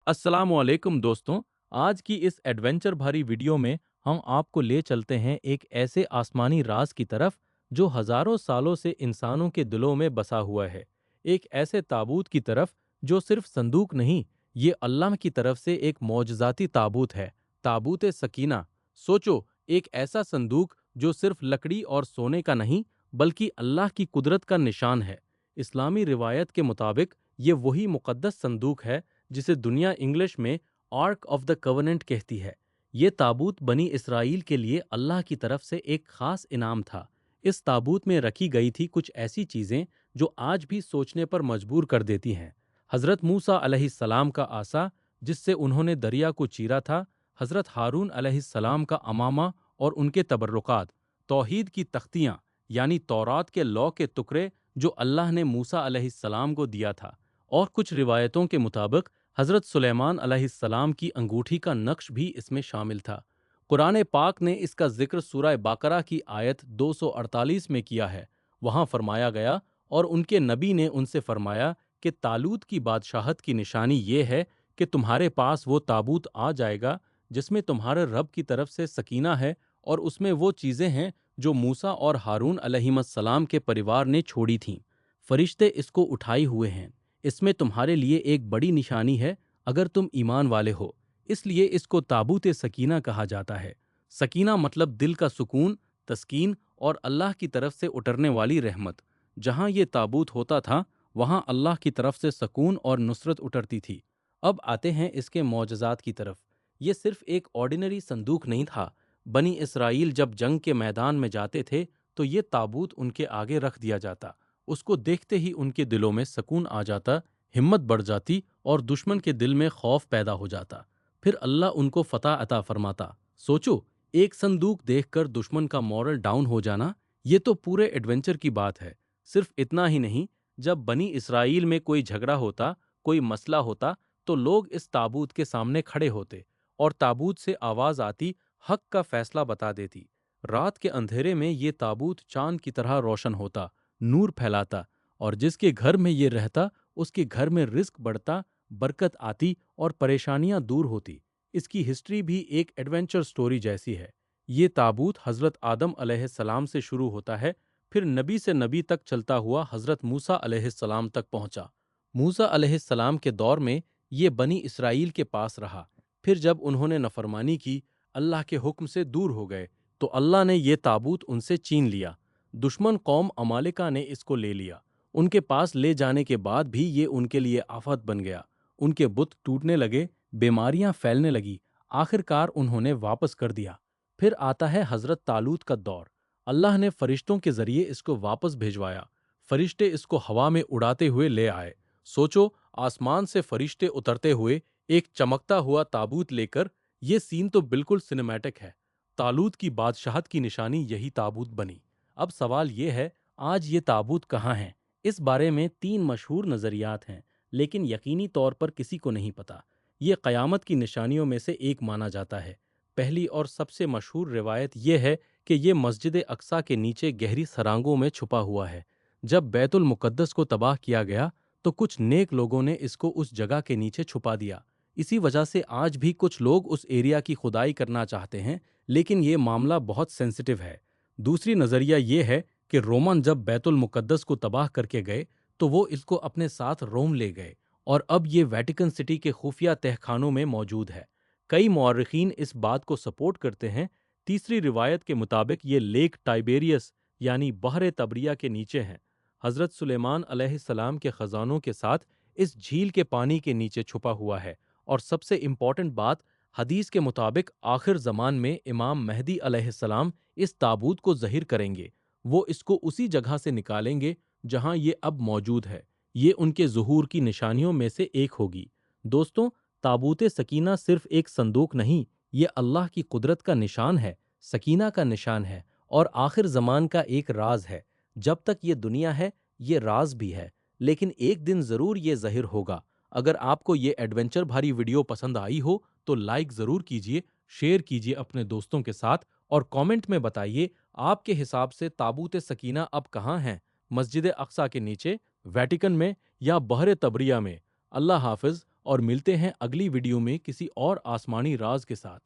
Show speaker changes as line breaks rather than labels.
अस्सलाम वालेकुम दोस्तों। आज की इस एडवेंचर भरी वीडियो में हम आपको ले चलते हैं एक ऐसे आसमानी राज की तरफ जो हजारों सालों से इंसानों के दिलों में बसा हुआ है। एक ऐसे ताबूत की तरफ जो सिर्फ संदूक नहीं, ये अल्लाह की तरफ से एक मौजज़ाती ताबूत है। ताबूत सकीना। सोचो, एक ऐसा संदूक जो सिर्फ लकड़ी और सोने का नहीं, बल्कि अल्लाह की कुदरत का निशान है। इस्लामी रिवायत के मुताबिक ये वही मुक़द्दस संदूक है जिसे दुनिया इंग्लिश में आर्क ऑफ द कवनेंट कहती है। ये ताबूत बनी इसराइल के लिए अल्लाह की तरफ से एक खास इनाम था। इस ताबूत में रखी गई थी कुछ ऐसी चीज़ें जो आज भी सोचने पर मजबूर कर देती हैं। हज़रत मूसा अलैहिस्सलाम का आसा जिससे उन्होंने दरिया को चीरा था, हज़रत हारून अलैहिस्सलाम का अमामा और उनके तबर्रुकात, तौहीद की तख्तियाँ यानी तौरात के लौ के टुकड़े जो अल्लाह ने मूसा अलैहिस्सलाम को दिया था, और कुछ रिवायतों के मुताबिक हज़रत सुलेमान अलैहिस्सलाम की अंगूठी का नक्श भी इसमें शामिल था। कुरान पाक ने इसका जिक्र सूरह बाकरा की आयत 248 में किया है। वहाँ फरमाया गया, और उनके नबी ने उनसे फरमाया कि तालूत की बादशाहत की निशानी ये है कि तुम्हारे पास वो ताबूत आ जाएगा जिसमें तुम्हारे रब की तरफ से सकीना है, और उसमें वो चीज़ें हैं जो मूसा और हारून अलैहिस्सलाम के परिवार ने छोड़ी थीं। फरिश्ते इसको उठाए हुए हैं। इसमें तुम्हारे लिए एक बड़ी निशानी है अगर तुम ईमान वाले हो। इसलिए इसको ताबूत सकीना कहा जाता है। सकीना मतलब दिल का सुकून, तस्कीन और अल्लाह की तरफ से उतरने वाली रहमत। जहाँ ये ताबूत होता था, वहाँ अल्लाह की तरफ से सकून और नुसरत उतरती थी। अब आते हैं इसके मौजज़ात की तरफ। ये सिर्फ एक ऑर्डिनरी संदूक नहीं था। बनी इसराइल जब जंग के मैदान में जाते थे तो ये ताबूत उनके आगे रख दिया जाता। उसको देखते ही उनके दिलों में सकून आ जाता, हिम्मत बढ़ जाती और दुश्मन के दिल में खौफ पैदा हो जाता। फिर अल्लाह उनको फतह अता फरमाता। सोचो, एक संदूक देखकर दुश्मन का मॉरल डाउन हो जाना, ये तो पूरे एडवेंचर की बात है। सिर्फ इतना ही नहीं, जब बनी इसराइल में कोई झगड़ा होता, कोई मसला होता, तो लोग इस ताबूत के सामने खड़े होते और ताबूत से आवाज आती, हक का फैसला बता देती। रात के अंधेरे में ये ताबूत चांद की तरह रोशन होता, नूर फैलाता, और जिसके घर में ये रहता उसके घर में रिस्क बढ़ता, बरकत आती और परेशानियां दूर होती। इसकी हिस्ट्री भी एक एडवेंचर स्टोरी जैसी है। ये ताबूत हजरत आदम अलैहिस्सलाम से शुरू होता है, फिर नबी से नबी तक चलता हुआ हजरत मूसा अलैहिस्सलाम तक पहुंचा। मूसा अलैहिस्सलाम के दौर में ये बनी इसराइल के पास रहा। फिर जब उन्होंने नफरमानी की, अल्लाह के हुक्म से दूर हो गए, तो अल्लाह ने ये ताबूत उनसे छीन लिया। दुश्मन कौम अमालिका ने इसको ले लिया। उनके पास ले जाने के बाद भी ये उनके लिए आफत बन गया। उनके बुत टूटने लगे, बीमारियां फैलने लगी। आखिरकार उन्होंने वापस कर दिया। फिर आता है हजरत तालूत का दौर। अल्लाह ने फरिश्तों के जरिए इसको वापस भिजवाया। फरिश्ते इसको हवा में उड़ाते हुए ले आए। सोचो, आसमान से फरिश्ते उतरते हुए एक चमकता हुआ ताबूत लेकर। ये सीन तो बिल्कुल सिनेमैटिक है। तालूत की बादशाहत की निशानी यही ताबूत बनी। अब सवाल ये है, आज ये ताबूत कहाँ हैं? इस बारे में तीन मशहूर नज़रियात हैं, लेकिन यकीनी तौर पर किसी को नहीं पता। ये क़यामत की निशानियों में से एक माना जाता है। पहली और सबसे मशहूर रिवायत ये है कि ये मस्जिद अक्सा के नीचे गहरी सरांगों में छुपा हुआ है। जब बैतुल मुक़द्दस को तबाह किया गया, तो कुछ नेक लोगों ने इसको उस जगह के नीचे छुपा दिया। इसी वजह से आज भी कुछ लोग उस एरिया की खुदाई करना चाहते हैं, लेकिन ये मामला बहुत सेंसिटिव है। दूसरी नज़रिया ये है कि रोमन जब बैतुल मुक़द्दस को तबाह करके गए, तो वो इसको अपने साथ रोम ले गए, और अब ये वेटिकन सिटी के खुफिया तहखानों में मौजूद है। कई मौर्रिखीन इस बात को सपोर्ट करते हैं। तीसरी रिवायत के मुताबिक ये लेक टाइबेरियस यानी बहर तबरिया के नीचे हैं। हज़रत सुलेमान अलैहिस्सलाम के ख़जानों के साथ इस झील के पानी के नीचे छुपा हुआ है। और सबसे इम्पॉर्टेंट बात, हदीस के मुताबिक आखिर ज़मान में इमाम महदी अलैहिस्सलाम इस ताबूत को ज़हीर करेंगे। वो इसको उसी जगह से निकालेंगे जहां ये अब मौजूद है। ये उनके ज़ुहूर की निशानियों में से एक होगी। दोस्तों, ताबूत सकीना सिर्फ एक संदूक नहीं, ये अल्लाह की कुदरत का निशान है, सकीना का निशान है, और आखिर ज़मान का एक राज है। जब तक ये दुनिया है, ये राज भी है, लेकिन एक दिन ज़रूर ये ज़ाहिर होगा। अगर आपको ये एडवेंचर भरी वीडियो पसंद आई हो तो लाइक ज़रूर कीजिए, शेयर कीजिए अपने दोस्तों के साथ, और कमेंट में बताइए आपके हिसाब से ताबूत सकीना अब कहाँ हैं? मस्जिद अक्सा के नीचे, वेटिकन में, या बहर तबरिया में? अल्लाह हाफिज़ اور ملتے ہیں اگلی ویڈیو میں کسی اور آسمانی راز کے ساتھ۔